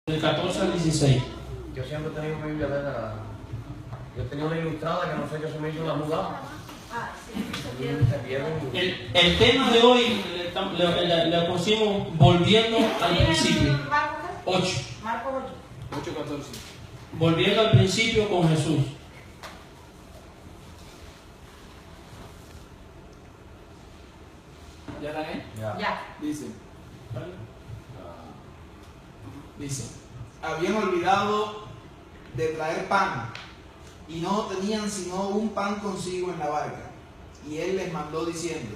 del 14 al 16. Yo siempre he tenido mi Biblia desde yo tenía una ilustrada que no sé qué se me hizo la mudada. Se pierden. El tema de hoy le pusimos volviendo al principio. 8. Marcos 8. 8:14. Volviendo al principio con Jesús. ¿Ya la ven? Ya. Dice, habían olvidado de traer pan y no tenían sino un pan consigo en la barca. Y él les mandó diciendo,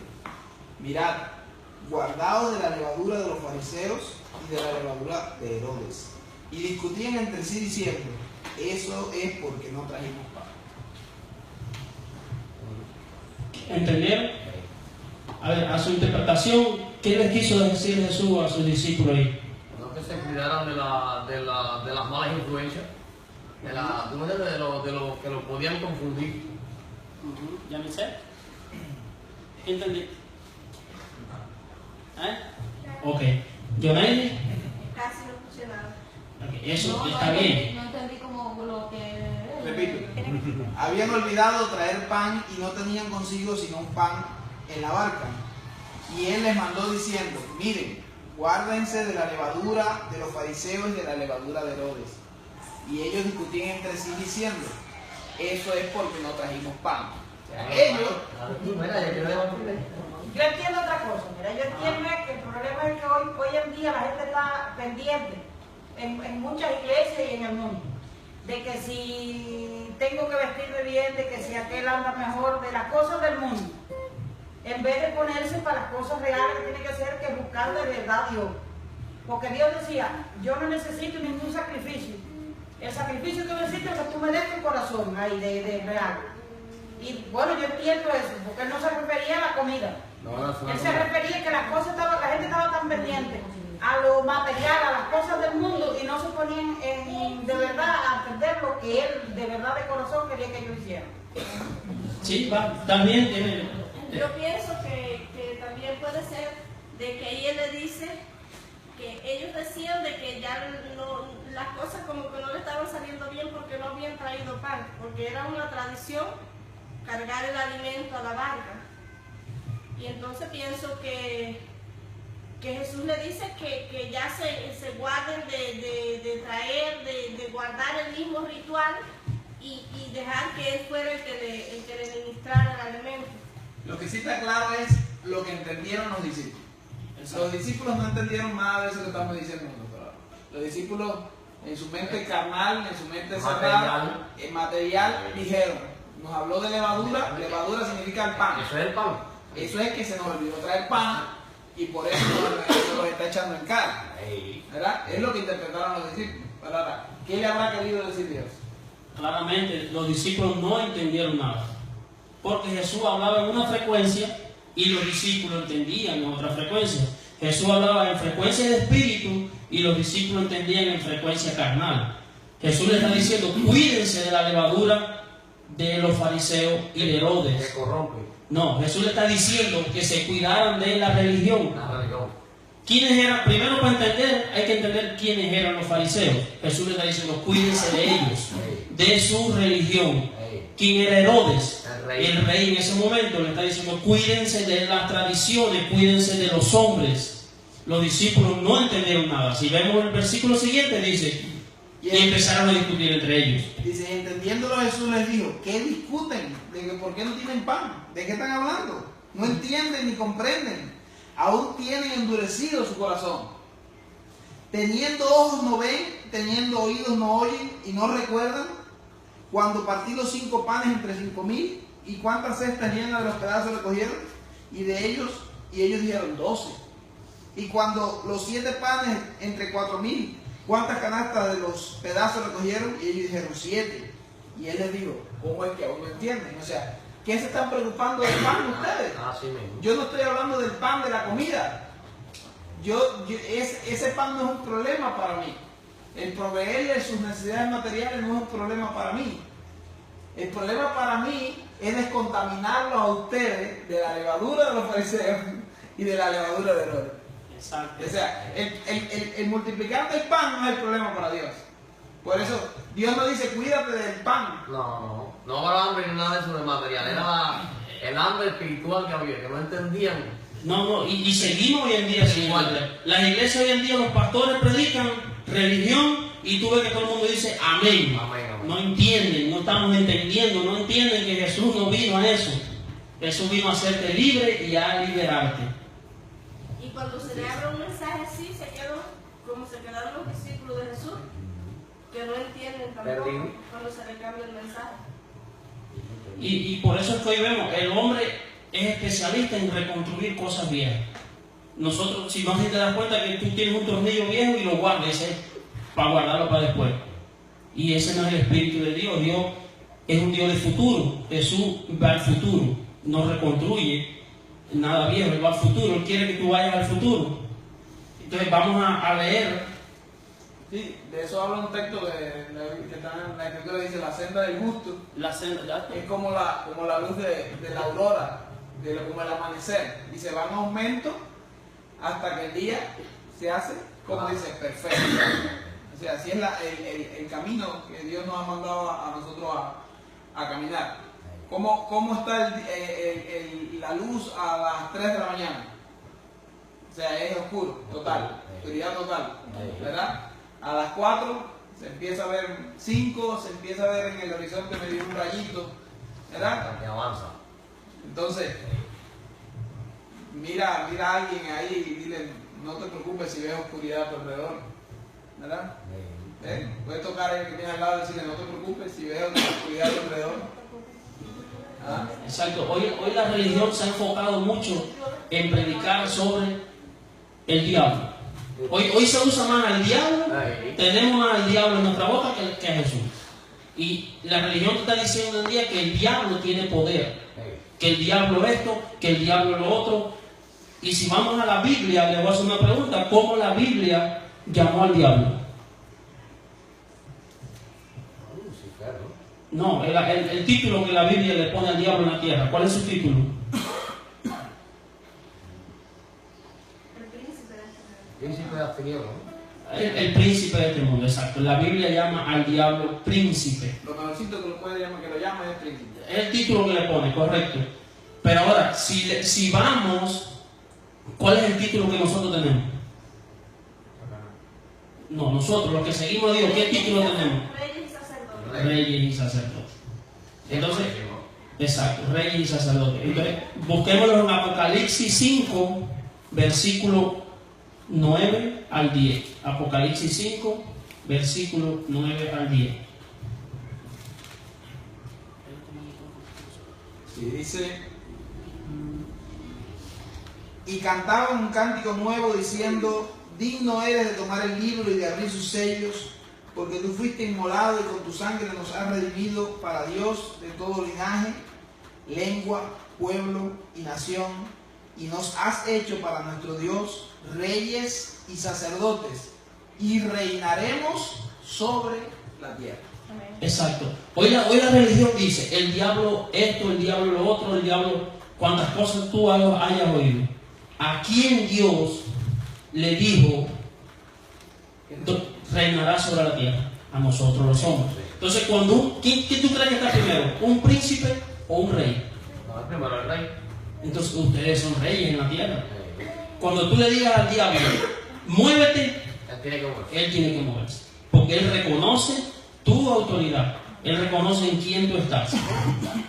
mirad, guardaos de la levadura de los fariseos y de la levadura de Herodes. Y discutían entre sí diciendo, eso es porque no trajimos pan. ¿Entendieron? A ver, a su interpretación, ¿qué les quiso decir Jesús a sus discípulos ahí? No que se cuidaran de las malas influencias, de lo que lo podían confundir. ¿Ya me sé? ¿Entendí? Ok. ¿Yonaidi? Casi no puse nada. Okay. Eso No, está bien. No entendí como lo que... Repito, habían olvidado traer pan y no tenían consigo sino un pan en la barca. Y él les mandó diciendo, miren, guárdense de la levadura de los fariseos y de la levadura de Herodes. Y ellos discutían entre sí diciendo, eso es porque no trajimos pan. O sea, ellos... Yo entiendo otra cosa, mira, yo entiendo que el problema es que hoy en día la gente está pendiente en muchas iglesias y en el mundo, de que si tengo que vestirme bien, de que si aquel anda mejor, de las cosas del mundo, en vez de ponerse para las cosas reales que tiene que hacer, que buscar de verdad a Dios. Porque Dios decía, yo no necesito ningún sacrificio. El sacrificio que necesito es que tú me des tu corazón ahí de real. Y bueno, yo entiendo eso, porque él no se refería a la comida. Él se refería a que la gente estaba tan pendiente a lo material, a las cosas del mundo, y no se ponían de verdad a entender lo que él de verdad de corazón quería que ellos hicieran. Sí, va, también tiene. Yo pienso que también puede ser de que ahí él le dice que ellos decían de que ya las cosas como que no le estaban saliendo bien porque no habían traído pan, porque era una tradición cargar el alimento a la barca. Y entonces pienso que Jesús le dice que ya se guarden de traer, de guardar el mismo ritual y dejar que él fuera el que le ministrara el alimento. Lo que sí está claro es lo que entendieron los discípulos. Los discípulos no entendieron nada de eso que estamos diciendo nosotros. Los discípulos en su mente carnal, en su mente cerrada, material, dijeron, nos habló de levadura, levadura significa el pan. Eso es el pan. Eso es que se nos olvidó traer pan y por eso se nos está echando en cara. ¿Verdad? Es lo que interpretaron los discípulos. ¿Verdad? ¿Qué le habrá querido decir Dios? Claramente, los discípulos no entendieron nada. Porque Jesús hablaba en una frecuencia y los discípulos entendían en otra frecuencia. Jesús hablaba en frecuencia de espíritu y los discípulos entendían en frecuencia carnal. Jesús le está diciendo, cuídense de la levadura de los fariseos y de Herodes. Que corrompe. No, Jesús le está diciendo que se cuidaran de la religión. La religión. ¿Quiénes eran? Primero, para entender, hay que entender quiénes eran los fariseos. Jesús le está diciendo, cuídense de ellos, de su religión. ¿Quién era Herodes? El rey en ese momento le está diciendo, cuídense de las tradiciones, cuídense de los hombres. Los discípulos no entendieron nada. Si vemos el versículo siguiente, dice, y empezaron a discutir entre ellos. Dice, entendiéndolo Jesús les dijo, ¿qué discuten? ¿De que por qué no tienen pan? ¿De qué están hablando? No entienden ni comprenden. Aún tienen endurecido su corazón. Teniendo ojos no ven, teniendo oídos no oyen y no recuerdan. Cuando partí los 5 panes entre 5,000 y cuántas cestas llenas de los pedazos recogieron, y ellos dijeron 12. Y cuando los 7 panes entre 4,000, ¿cuántas canastas de los pedazos recogieron? Y ellos dijeron 7. Y él les dijo, ¿cómo es que aún no entienden? O sea, ¿qué se están preocupando del pan ustedes? Así mismo. Yo no estoy hablando del pan de la comida. Ese pan no es un problema para mí. El proveerle sus necesidades materiales no es un problema para mí. El problema para mí es descontaminarlos a ustedes de la levadura de los fariseos y de la levadura de Herodes. Exacto. O sea, el multiplicar del pan no es el problema para Dios. Por eso, Dios no dice, cuídate del pan. No para hambre ni nada de eso de material. Era el hambre espiritual que había, que no entendían. No, y seguimos hoy en día sin igual. Las iglesias hoy en día, los pastores predican religión y tú ves que todo el mundo dice amén. No entienden, no estamos entendiendo, no entienden que Jesús no vino a eso. Jesús vino a hacerte libre y a liberarte. Y cuando se le abre un mensaje así, se quedó como se quedaron los discípulos de Jesús, que no entienden tampoco cuando se le cambia el mensaje. Y por eso es que hoy vemos, el hombre es especialista en reconstruir cosas viejas. Nosotros, si no te das cuenta que tú tienes un tornillo viejo y lo guardas, ese es para guardarlo para después. Y ese no es el espíritu de Dios. Dios es un Dios del futuro. Jesús va al futuro, no reconstruye nada viejo, Él va al futuro, Él quiere que tú vayas al futuro. Entonces vamos a leer. Sí, de eso habla un texto que está en la escritura, dice la senda del justo. La senda, Es como la luz de la aurora, como el amanecer. Dice, va en aumento hasta que el día se hace, como dice, perfecto. O sea, así es el camino que Dios nos ha mandado a nosotros a caminar. ¿Cómo está la luz a las 3 de la mañana? O sea, es oscuro, total, oscuridad total, ¿verdad? A las 4 se empieza a ver 5, se empieza a ver en el horizonte medio un rayito, ¿verdad? Que avanza. Entonces, mira a alguien ahí y dile, no te preocupes si ves oscuridad a tu alrededor, ¿verdad? Puedes tocar a alguien que tiene al lado y decirle, no te preocupes si ves oscuridad a tu alrededor. ¿Ah? Exacto. Hoy la religión se ha enfocado mucho en predicar sobre el diablo. Hoy se usa más al diablo, tenemos más al diablo en nuestra boca que a Jesús. Y la religión te está diciendo hoy en día que el diablo tiene poder, que el diablo esto, que el diablo lo otro. Y si vamos a la Biblia, le voy a hacer una pregunta: ¿cómo la Biblia llamó al diablo? No, el título que la Biblia le pone al diablo en la tierra, ¿cuál es su título? Príncipe de este mundo. El príncipe de este mundo, exacto. La Biblia llama al diablo príncipe. Lo mejorcito que lo llama es príncipe. Es el título que le pone, correcto. Pero ahora, si vamos, ¿cuál es el título que nosotros tenemos? No, nosotros, los que seguimos a Dios, ¿qué título tenemos? Reyes y sacerdotes. Reyes y sacerdotes. Entonces, exacto, reyes y sacerdotes. Entonces, busquémoslo en Apocalipsis 5, versículo 9 al 10. Apocalipsis 5, versículo 9 al 10. Sí, dice, y cantaban un cántico nuevo diciendo, digno eres de tomar el libro y de abrir sus sellos, porque tú fuiste inmolado y con tu sangre nos has redimido para Dios de todo linaje, lengua, pueblo y nación, y nos has hecho para nuestro Dios reyes y sacerdotes, y reinaremos sobre la tierra. Exacto. Hoy la religión dice, el diablo esto, el diablo lo otro, el diablo, cuantas cosas tú hayas oído. ¿A quién Dios le dijo reinará sobre la tierra? A nosotros los hombres. Entonces, ¿quién tú crees que está primero? ¿Un príncipe o un rey? No, primero el rey. Entonces, ustedes son reyes en la tierra. Cuando tú le digas al diablo, muévete, él tiene que moverse. Porque él reconoce tu autoridad. Él reconoce en quién tú estás.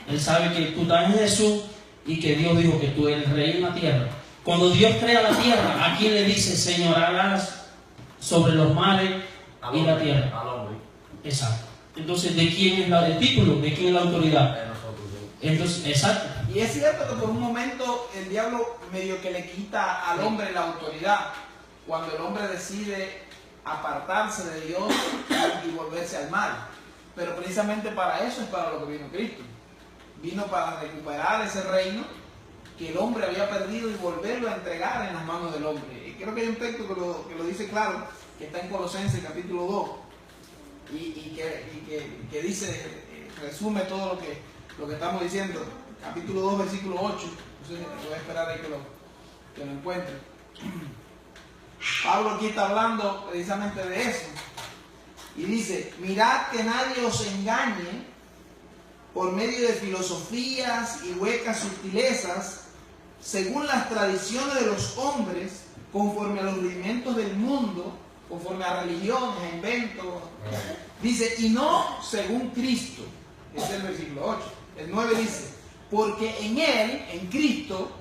Él sabe que tú estás en Jesús y que Dios dijo que tú eres rey en la tierra. Cuando Dios crea la tierra, ¿a quién le dice señorarás sobre los mares y la tierra? Al hombre. Exacto. Entonces, ¿de quién es el título? ¿De quién es la autoridad? De nosotros. Entonces, exacto. Y es cierto que por un momento el diablo medio que le quita al hombre la autoridad cuando el hombre decide apartarse de Dios y volverse al mal. Pero precisamente para eso es para lo que vino Cristo. Vino para recuperar ese reino que el hombre había perdido y volverlo a entregar en las manos del hombre. Y creo que hay un texto que lo dice claro, que está en Colosenses capítulo 2 y que dice, resume todo lo que estamos diciendo. Capítulo 2, versículo 8. Entonces voy a esperar ahí que lo encuentre. Pablo aquí está hablando precisamente de eso. Y dice, mirad que nadie os engañe por medio de filosofías y huecas sutilezas, según las tradiciones de los hombres, conforme a los rudimentos del mundo, conforme a religiones, a inventos. Dice, y no según Cristo. Ese es el versículo 8. El 9 dice, porque en Él, en Cristo,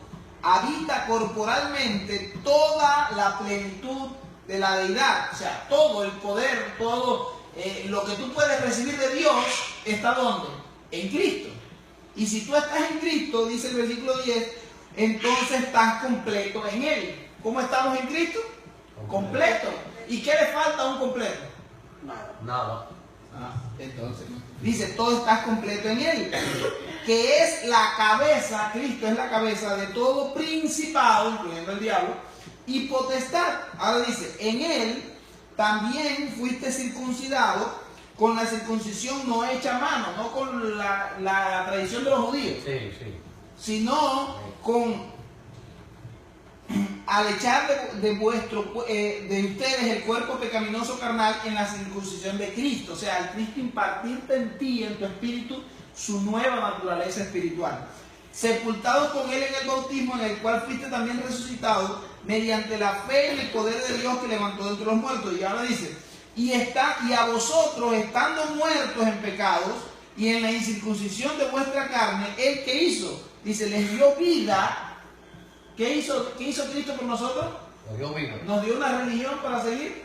habita corporalmente toda la plenitud de la deidad. O sea, todo el poder, todo lo que tú puedes recibir de Dios, ¿está ¿dónde? En Cristo. Y si tú estás en Cristo, dice el versículo 10, entonces estás completo en Él. ¿Cómo estamos en Cristo? Completo. ¿Y qué le falta a un completo? Nada. Entonces, dice, todo estás completo en Él, que es la cabeza, Cristo es la cabeza de todo principado, incluyendo el diablo, y potestad. Ahora dice, en Él también fuiste circuncidado con la circuncisión no hecha a mano, no con la tradición de los judíos, sino con al echar de ustedes el cuerpo pecaminoso carnal en la circuncisión de Cristo. O sea, al Cristo impartirte en ti, en tu espíritu, su nueva naturaleza espiritual. Sepultados con Él en el bautismo, en el cual fuiste también resucitado, mediante la fe en el poder de Dios que levantó de entre los muertos. Y ahora dice, y a vosotros, estando muertos en pecados, y en la incircuncisión de vuestra carne, ¿Él qué hizo? Dice, les dio vida. ¿Qué hizo Cristo por nosotros? Nos dio vida. ¿Nos dio una religión para seguir?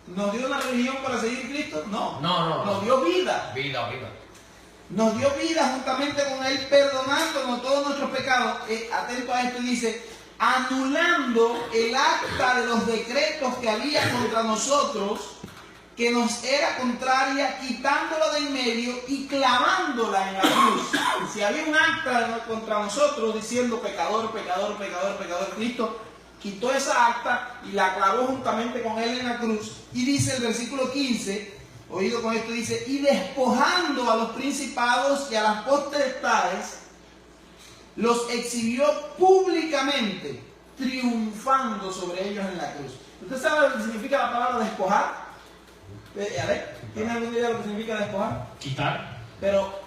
¿Nos dio una religión para seguir Cristo? No. Nos dio vida. Vida. Nos dio vida juntamente con Él, perdonándonos todos nuestros pecados. Atento a esto, dice, anulando el acta de los decretos que había contra nosotros, que nos era contraria, quitándola de en medio y clavándola en la cruz. Si había un acta contra nosotros diciendo pecador, pecador, pecador, pecador, Cristo quitó esa acta y la clavó juntamente con Él en la cruz. Y dice el versículo 15, oído con esto, dice, y despojando a los principados y a las potestades, los exhibió públicamente, triunfando sobre ellos en la cruz. ¿Usted sabe lo que significa la palabra despojar? A ver, ¿tiene alguna idea de lo que significa despojar? Quitar. Pero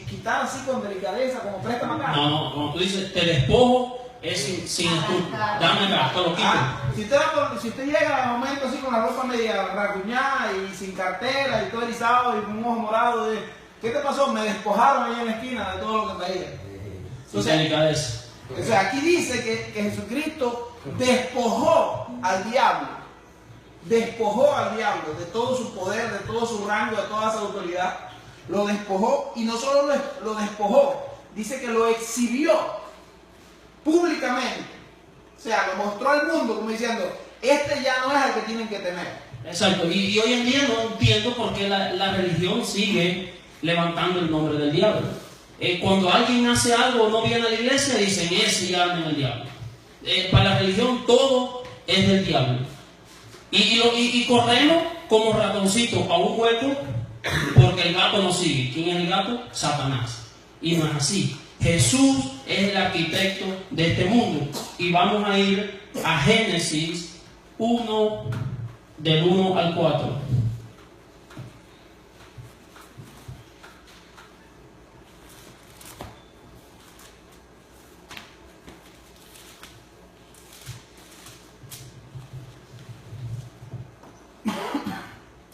quitar así con delicadeza, como préstame acá. No, cuando tú dices te despojo, es sin dame acá, te lo quito. Si usted llega al momento así con la ropa media racuñada y sin cartera y todo erizado y con un ojo morado, ¿qué te pasó? Me despojaron ahí en la esquina de todo lo que traía. Sin delicadeza. O sea, aquí dice que Jesucristo despojó al diablo. Despojó al diablo de todo su poder, de todo su rango, de toda su autoridad. Lo despojó, y no solo lo despojó, dice que lo exhibió públicamente. O sea, lo mostró al mundo como diciendo, este ya no es el que tienen que temer. Exacto, y hoy en día no entiendo por qué la religión sigue levantando el nombre del diablo. Cuando alguien hace algo o no viene a la iglesia, dicen, ese ya anda en el diablo. Para la religión todo es del diablo. Y corremos como ratoncitos a un hueco porque el gato nos sigue. ¿Quién es el gato? Satanás. Y no es así. Jesús es el arquitecto de este mundo. Y vamos a ir a Génesis 1, del 1 al 4.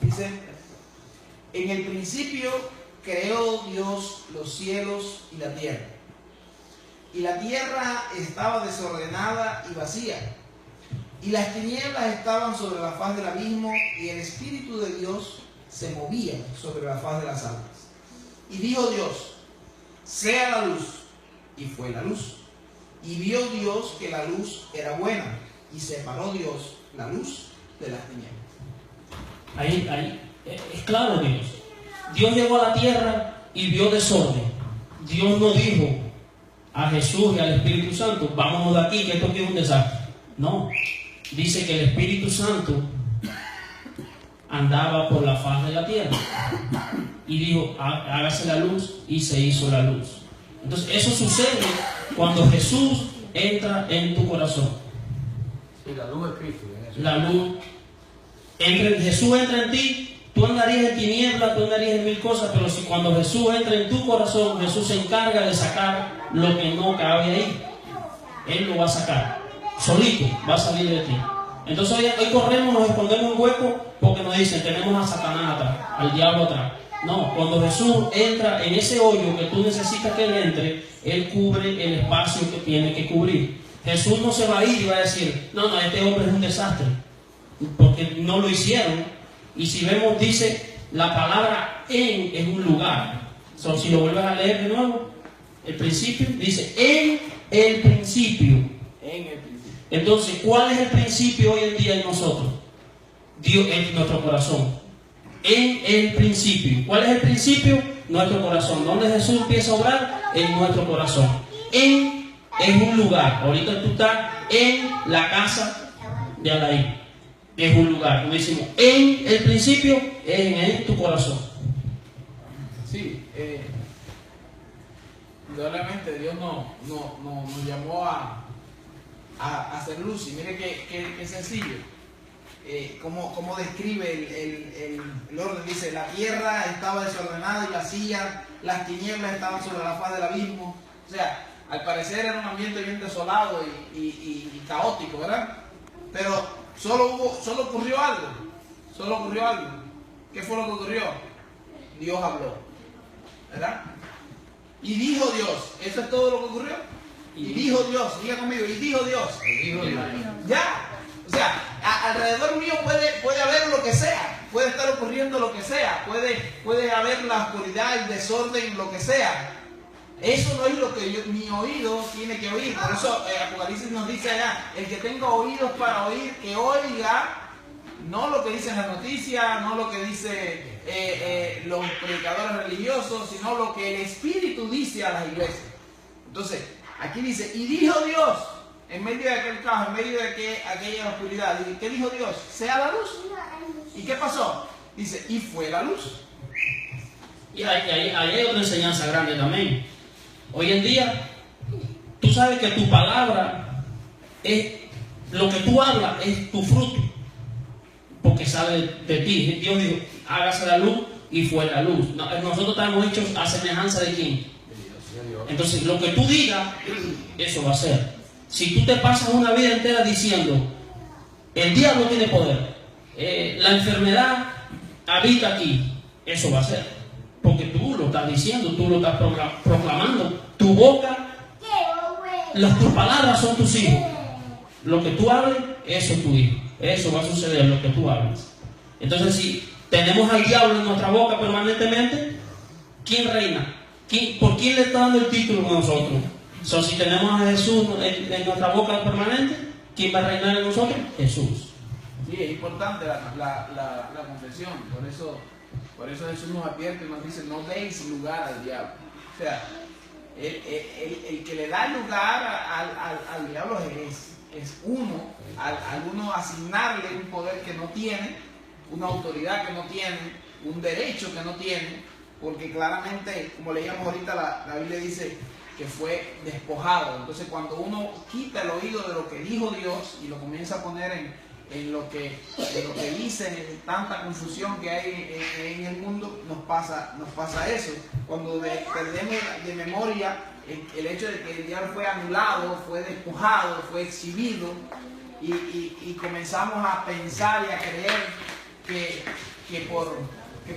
Dice, en el principio creó Dios los cielos y la tierra. Y la tierra estaba desordenada y vacía. Y las tinieblas estaban sobre la faz del abismo, y el Espíritu de Dios se movía sobre la faz de las aguas. Y dijo Dios, sea la luz. Y fue la luz. Y vio Dios que la luz era buena. Y separó Dios la luz de las tinieblas. Ahí, es claro Dios. Dios llegó a la tierra y vio desorden. Dios no dijo a Jesús y al Espíritu Santo, vámonos de aquí, que esto aquí es un desastre. No, dice que el Espíritu Santo andaba por la faz de la tierra y dijo, hágase la luz, y se hizo la luz. Entonces eso sucede cuando Jesús entra en tu corazón. Sí, la luz es Cristo. La luz. Jesús entra en ti, tú andarías en tinieblas, tú andarías en mil cosas, pero si cuando Jesús entra en tu corazón, Jesús se encarga de sacar lo que no cabe ahí. Él lo va a sacar. Solito va a salir de ti. Entonces hoy corremos, nos escondemos en un hueco porque nos dicen, tenemos a Satanás atrás, al diablo atrás. No, cuando Jesús entra en ese hoyo que tú necesitas que Él entre, Él cubre el espacio que tiene que cubrir. Jesús no se va a ir y va a decir, no, este hombre es un desastre, porque no lo hicieron. Y si vemos, dice, la palabra en es un lugar. Si lo vuelves a leer de nuevo, el principio, dice, en el principio. En el principio. Entonces, ¿cuál es el principio hoy en día en nosotros? Dios en nuestro corazón. En el principio. ¿Cuál es el principio? Nuestro corazón. ¿Dónde Jesús empieza a obrar? En nuestro corazón. En es un lugar. Ahorita tú estás en la casa de Alain. Es un lugar. Como decimos, en el principio, en tu corazón. Sí, indudablemente Dios nos llamó a hacer luz. Y mire qué sencillo. Cómo describe el orden. Dice, la tierra estaba desordenada y vacía, las tinieblas estaban sobre la faz del abismo. O sea, al parecer era un ambiente bien desolado y caótico, ¿verdad? Pero solo ocurrió algo. ¿Qué fue lo que ocurrió? Dios habló, ¿verdad? Y dijo Dios. Eso es todo lo que ocurrió. Y dijo Dios, diga conmigo, y dijo Dios. Ya. O sea, alrededor mío puede haber lo que sea, puede estar ocurriendo lo que sea, puede haber la oscuridad, el desorden, lo que sea. Eso no es lo que mi oído tiene que oír. Por eso Apocalipsis nos dice allá, el que tenga oídos para oír, que oiga, no lo que dicen las noticias, no lo que dicen los predicadores religiosos, sino lo que el Espíritu dice a las iglesias. Entonces, aquí dice, y dijo Dios, en medio de aquel caos, en medio de aquella oscuridad, ¿qué dijo Dios? Sea la luz. ¿Y qué pasó? Dice, y fue la luz. Y ahí hay otra enseñanza grande también. Hoy en día, tú sabes que tu palabra es, lo que tú hablas es tu fruto, porque sale de ti. Dios dijo, hágase la luz, y fue la luz. Nosotros estamos hechos a semejanza de quién. Entonces, lo que tú digas, eso va a ser. Si tú te pasas una vida entera diciendo, el diablo tiene poder, la enfermedad habita aquí, eso va a ser. Porque tú lo estás diciendo, tú lo estás proclamando. Tu boca, tus palabras son tus hijos. Lo que tú hables, eso es tu hijo. Eso va a suceder, lo que tú hables. Entonces, si tenemos al diablo en nuestra boca permanentemente, ¿quién reina? ¿Por quién le está dando el título a nosotros? Si tenemos a Jesús en nuestra boca permanente, ¿quién va a reinar en nosotros? Jesús. Sí, es importante la confesión. Por eso Jesús nos advierte y nos dice, no deis lugar al diablo. O sea, el que le da lugar al diablo es uno, al uno asignarle un poder que no tiene, una autoridad que no tiene, un derecho que no tiene, porque claramente, como leíamos ahorita, la Biblia dice que fue despojado. Entonces, cuando uno quita el oído de lo que dijo Dios y lo comienza a poner en lo que dicen, en tanta confusión que hay en el mundo, nos pasa eso. Cuando perdemos de memoria el hecho de que el diablo fue anulado, fue despojado, fue exhibido, y comenzamos a pensar y a creer que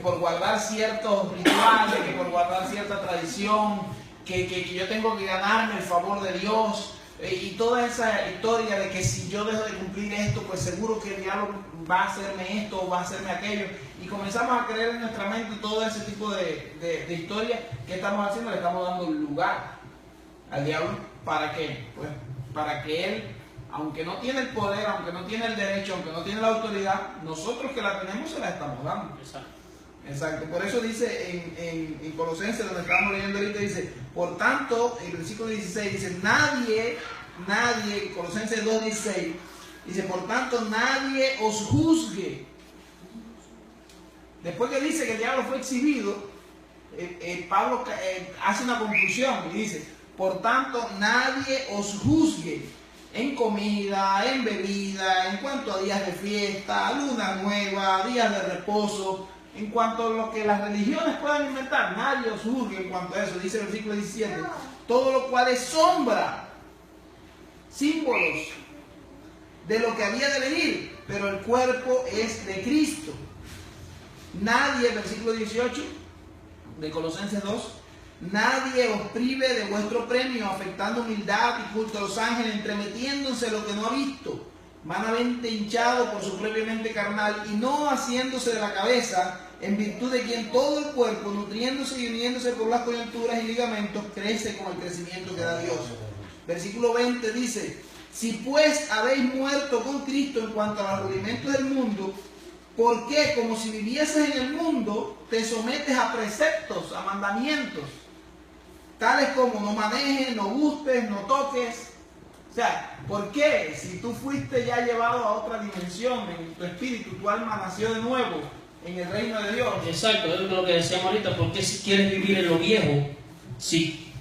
por guardar ciertos rituales, que por guardar cierta tradición, que yo tengo que ganarme el favor de Dios, y toda esa historia de que si yo dejo de cumplir esto, pues seguro que el diablo va a hacerme esto o va a hacerme aquello, y comenzamos a creer en nuestra mente todo ese tipo de historias. ¿Qué estamos haciendo? Le estamos dando lugar al diablo. ¿Para qué? Pues para que él, aunque no tiene el poder, aunque no tiene el derecho, aunque no tiene la autoridad, nosotros que la tenemos se la estamos dando. Exacto. Por eso dice en Colosenses, donde estábamos leyendo ahorita, dice, por tanto, el versículo 16 dice, nadie, Colosenses 2:16, dice, por tanto, nadie os juzgue. Después que dice que el diablo fue exhibido, Pablo hace una conclusión y dice, por tanto, nadie os juzgue en comida, en bebida, en cuanto a días de fiesta, luna nueva, días de reposo, en cuanto a lo que las religiones puedan inventar. Nadie os juzgue en cuanto a eso, dice el versículo 17. Todo lo cual es sombra, símbolos de lo que había de venir, pero el cuerpo es de Cristo. Nadie, versículo 18 de Colosenses 2, nadie os prive de vuestro premio, afectando humildad y culto a los ángeles, entremetiéndose lo que no ha visto, vanamente hinchado por su propia mente carnal, y no haciéndose de la cabeza, en virtud de quien todo el cuerpo, nutriéndose y uniéndose por las coyunturas y ligamentos, crece con el crecimiento que da Dios. Versículo 20 dice: si pues habéis muerto con Cristo en cuanto a los rudimentos del mundo, ¿por qué, como si vivieses en el mundo, te sometes a preceptos, a mandamientos, tales como no manejes, no gustes, no toques? O sea, ¿por qué? Si tú fuiste ya llevado a otra dimensión, en tu espíritu, tu alma nació de nuevo en el reino de Dios. Exacto, es lo que decíamos ahorita. ¿Por qué si quieres vivir en lo viejo, si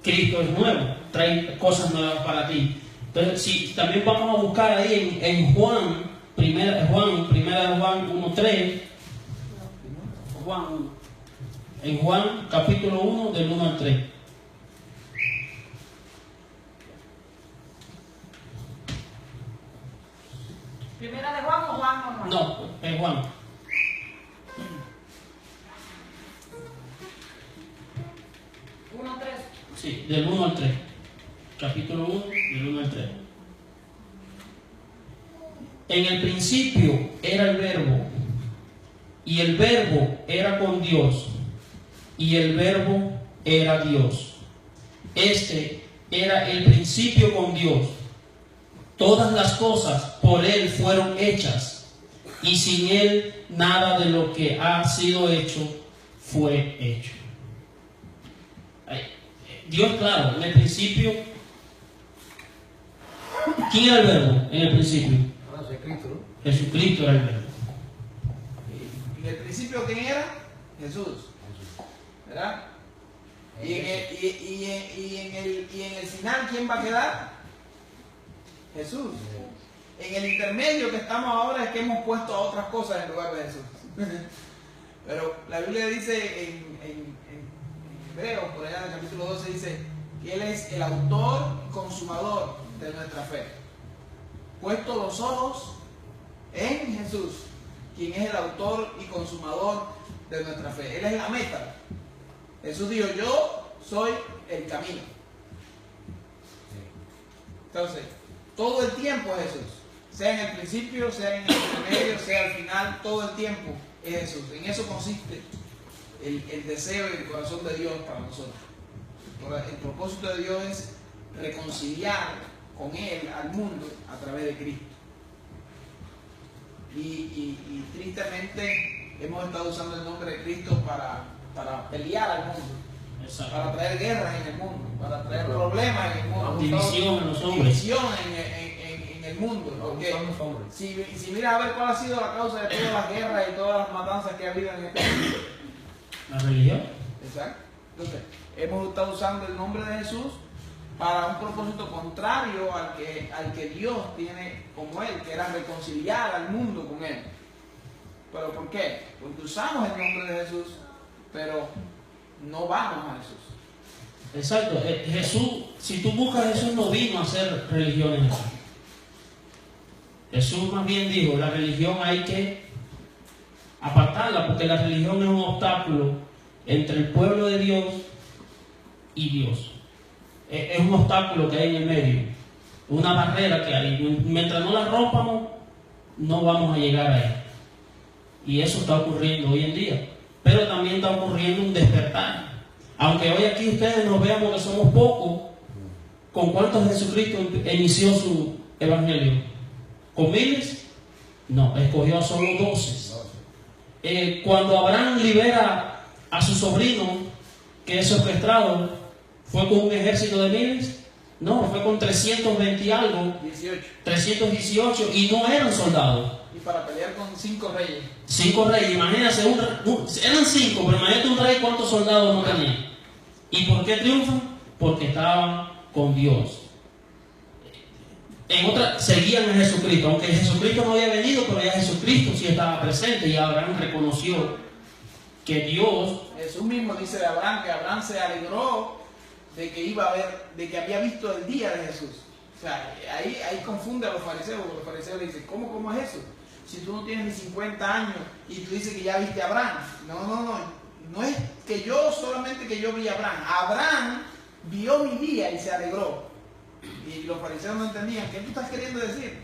Cristo es nuevo, trae cosas nuevas para ti? Entonces, si también vamos a buscar ahí en Juan, primera de Juan 1:3, en Juan capítulo 1 del 1 al 3. ¿Primera de Juan o Juan normal? No, en Juan. Sí, del 1 al 3. Capítulo 1, del 1 al 3. En el principio era el verbo, y el verbo era con Dios, y el verbo era Dios. Este era el principio con Dios. Todas las cosas por Él fueron hechas, y sin Él nada de lo que ha sido hecho fue hecho. Dios, claro, en el principio, ¿quién era el verbo en el principio? Jesucristo era el verbo. ¿En el principio quién era? Jesús. ¿Verdad? Y en el final, ¿quién va a quedar? Jesús. En el intermedio que estamos ahora es que hemos puesto a otras cosas en lugar de Jesús. Pero la Biblia dice en Hebreos, por allá en el capítulo 12, dice que Él es el autor y consumador de nuestra fe. Puesto los ojos en Jesús, quien es el autor y consumador de nuestra fe. Él es la meta. Jesús dijo: yo soy el camino. Entonces, todo el tiempo es Jesús. Sea en el principio, sea en el intermedio, sea al final, todo el tiempo es Jesús. En eso consiste el deseo y el corazón de Dios para nosotros. El propósito de Dios es reconciliar con Él al mundo a través de Cristo. Y tristemente hemos estado usando el nombre de Cristo para pelear al mundo. Exacto. Para traer guerras en el mundo, para traer problemas en el mundo, división en los hombres, división en el mundo. Porque si miras a ver cuál ha sido la causa de todas las guerras y todas las matanzas que ha habido en este mundo, la religión. Exacto. Entonces, hemos estado usando el nombre de Jesús para un propósito contrario al que Dios tiene como Él, que era reconciliar al mundo con Él. ¿Pero por qué? Porque usamos el nombre de Jesús, pero no vamos a Jesús. Exacto. Jesús, si tú buscas a Jesús, no vino a hacer religiones. Jesús más bien dijo: la religión hay que apartarla, porque la religión es un obstáculo entre el pueblo de Dios y Dios. Es un obstáculo que hay en el medio, una barrera que hay. Mientras no la rompamos, no vamos a llegar a ella. Y eso está ocurriendo hoy en día. Pero también está ocurriendo un despertar. Aunque hoy aquí ustedes nos veamos que somos pocos, ¿con cuántos Jesucristo inició su evangelio? ¿Con miles? No, escogió a solo 12. Cuando Abraham libera a su sobrino, que es secuestrado, ¿fue con un ejército de miles? No, fue con 320 y algo. 318, y no eran soldados. Y para pelear con 5 reyes. 5 reyes, imagínense, eran 5, pero imagínate un rey cuántos soldados no tenía. ¿Y por qué triunfan? Porque estaban con Dios. seguían a Jesucristo, aunque Jesucristo no había venido, pero ya Jesucristo sí estaba presente y Abraham reconoció que Dios... Jesús mismo dice de Abraham que Abraham se alegró de que iba a ver, de que había visto el día de Jesús. O sea, ahí confunde a los fariseos, porque los fariseos le dicen, ¿cómo es eso? Si tú no tienes ni 50 años y tú dices que ya viste a Abraham. No es que solamente que yo vi a Abraham. Abraham vio mi día y se alegró. Y los fariseos no entendían, ¿qué tú estás queriendo decir?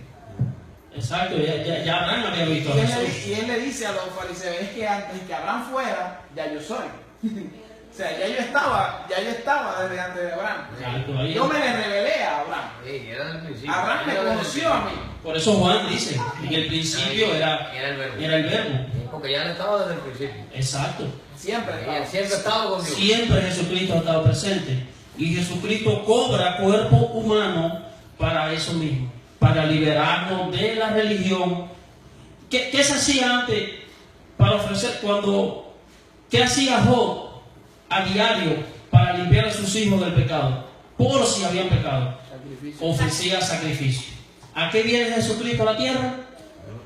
Exacto, ya Abraham había visto a Jesús. Y él le dice a los fariseos, es que antes que Abraham fuera, ya yo soy. O sea, ya yo estaba desde antes de Abraham. Exacto, Yo me le revelé a Abraham. Sí, era del principio. Abraham me conoció a mí. Por eso Juan dice, en el principio era el verbo. Porque ya él estaba desde el principio. Exacto. Siempre. Él siempre ha estado con Dios. Siempre Jesucristo ha estado presente. Y Jesucristo cobra cuerpo humano para eso mismo, para liberarnos de la religión. ¿Qué se hacía antes para ofrecer qué hacía Job a diario para limpiar a sus hijos del pecado? Por si habían pecado, ofrecía sacrificio. ¿A qué viene Jesucristo a la tierra?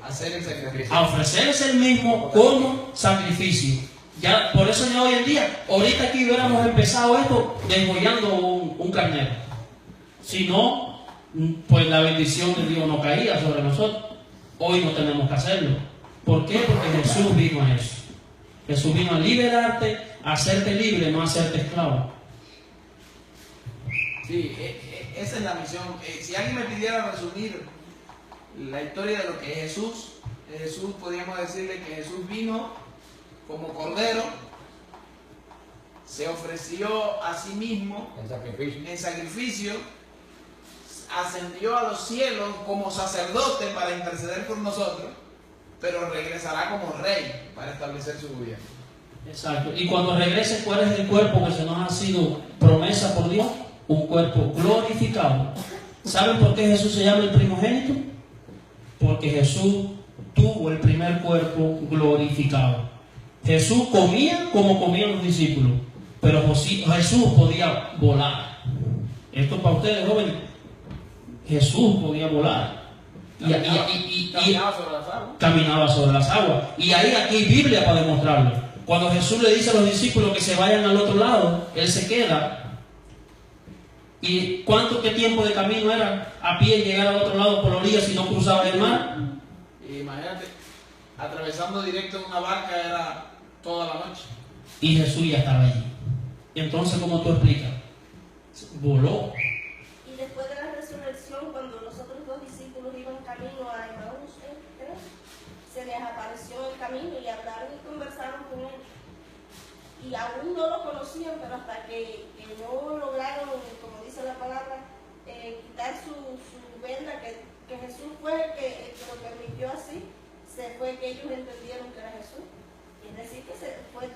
Hacer el sacrificio. A ofrecerse el mismo como sacrificio. Ya, por eso ya hoy en día, ahorita aquí hubiéramos empezado esto degollando un carnero. Si no, pues la bendición de Dios no caía sobre nosotros. Hoy no tenemos que hacerlo. ¿Por qué? Porque Jesús vino a eso. Jesús vino a liberarte, a hacerte libre, no a hacerte esclavo. Sí, esa es la misión. Si alguien me pidiera resumir la historia de lo que es Jesús, podríamos decirle que Jesús vino como cordero, se ofreció a sí mismo en sacrificio, ascendió a los cielos como sacerdote para interceder por nosotros, pero regresará como rey para establecer su gobierno. Exacto. Y cuando regrese, ¿cuál es el cuerpo que se nos ha sido promesa por Dios? Un cuerpo glorificado. ¿Saben por qué Jesús se llama el primogénito? Porque Jesús tuvo el primer cuerpo glorificado. Jesús comía como comían los discípulos, pero Jesús podía volar. Esto para ustedes, jóvenes. Jesús podía volar. Caminaba sobre las aguas. Caminaba sobre las aguas. Y ahí aquí hay Biblia para demostrarlo. Cuando Jesús le dice a los discípulos que se vayan al otro lado, Él se queda. ¿Y qué tiempo de camino era a pie llegar al otro lado por la orilla si no cruzaba el mar? Imagínate, atravesando directo en una barca era toda la noche. Y Jesús ya estaba allí. Y entonces, ¿cómo tú explicas? Voló. Y después de la resurrección, cuando los otros dos discípulos iban camino a Emaús, se les apareció en el camino y hablaron y conversaron con él. Y aún no lo conocían, pero hasta que no lograron, como dice la palabra, quitar su venda, que Jesús fue el que lo permitió así, fue que ellos entendieron que era Jesús. Es decir, que se fue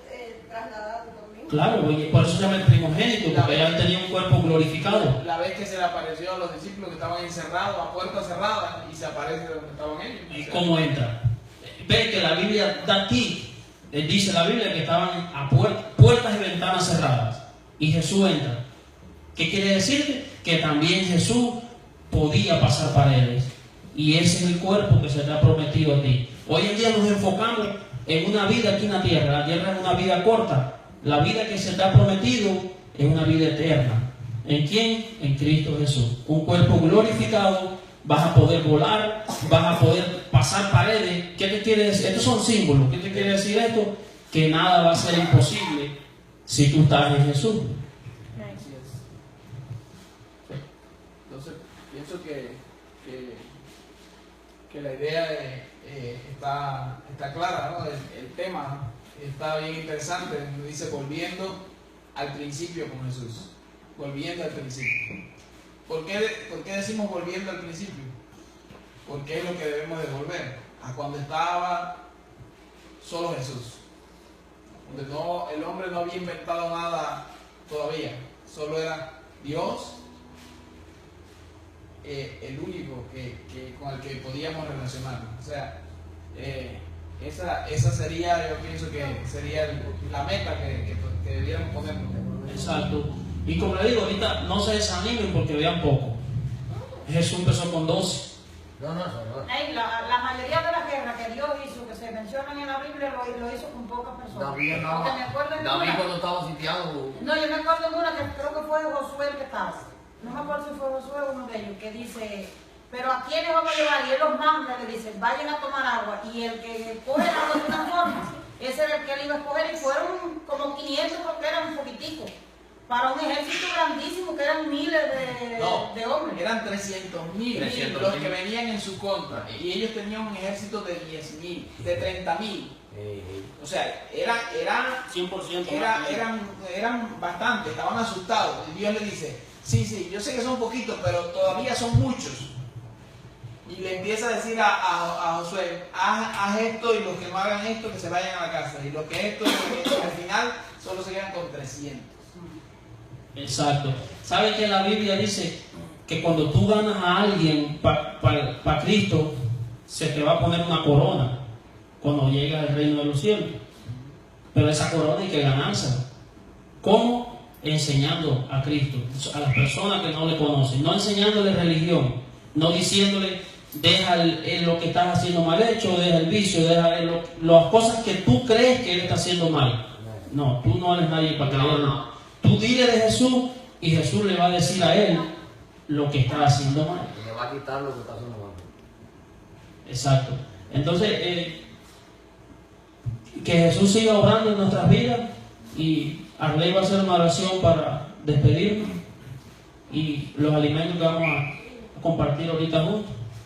trasladado también. Claro, por eso se llama el primogénito, porque él tenía un cuerpo glorificado. La vez que se le apareció a los discípulos que estaban encerrados, a puertas cerradas, y se aparece donde estaban ellos. ¿Y cómo entra? Ve que la Biblia da aquí, dice la Biblia que estaban a puertas y ventanas cerradas. Y Jesús entra. ¿Qué quiere decir? Que también Jesús podía pasar paredes. Y ese es el cuerpo que se te ha prometido a ti. Hoy en día nos enfocamos en una vida aquí en la tierra. La tierra es una vida corta. La vida que se te ha prometido es una vida eterna. ¿En quién? En Cristo Jesús. Un cuerpo glorificado. Vas a poder volar. Vas a poder pasar paredes. ¿Qué te quiere decir? Estos son símbolos. ¿Qué te quiere decir esto? Que nada va a ser imposible si tú estás en Jesús. Así es. Entonces, pienso que la idea está clara, ¿no? El tema está bien interesante. Dice, volviendo al principio con Jesús. Volviendo al principio. ¿Por qué decimos volviendo al principio? Porque es lo que debemos de volver. A cuando estaba solo Jesús. Donde el hombre no había inventado nada todavía. Solo era Dios, el único con el que podíamos relacionarnos. O sea, esa sería, yo pienso que sería la meta que debiéramos ponernos. Exacto. Y como le digo, ahorita no se desanimen porque vean poco. Jesús empezó con 12. No, eso no. La mayoría de las guerras que Dios hizo, que se mencionan en la Biblia, lo hizo con pocas personas. David no. Porque me acuerdo en David una- cuando estaba sitiado. No, yo me acuerdo en una que creo que fue Josué el que estaba. No me acuerdo si fue Josué o uno de ellos, que dice, pero ¿a quiénes vamos a llevar? Y él los manda, le dice, vayan a tomar agua. Y el que coge el agua de una forma, ese era el que él iba a escoger. Y fueron como 500 porque eran un poquitico. Para un ejército grandísimo, que eran miles de hombres. Eran 300.000 los que venían en su contra. Y ellos tenían un ejército de 10.000, de 30.000. O sea, era 100%. eran bastantes, estaban asustados. Y Dios le dice, sí, yo sé que son poquitos, pero todavía son muchos. Y le empieza a decir a Josué, haz esto, y los que no hagan esto, que se vayan a la casa. Y los que esto, al final, solo se quedan con 300. Exacto. ¿Sabe que la Biblia dice que cuando tú ganas a alguien para Cristo, se te va a poner una corona cuando llega al reino de los cielos? Pero esa corona hay que ganársela. ¿Cómo? Enseñando a Cristo a las personas que no le conocen, no enseñándole religión, no diciéndole deja lo que estás haciendo mal hecho, deja el vicio, deja las cosas que tú crees que él está haciendo mal. No, tú no eres nadie para creerlo. Tú dile de Jesús y Jesús le va a decir a él lo que está haciendo mal. Le va a quitar lo que está haciendo mal. Exacto. Entonces, que Jesús siga obrando en nuestras vidas, y Arley va a hacer una oración para despedirnos y los alimentos que vamos a compartir ahorita juntos.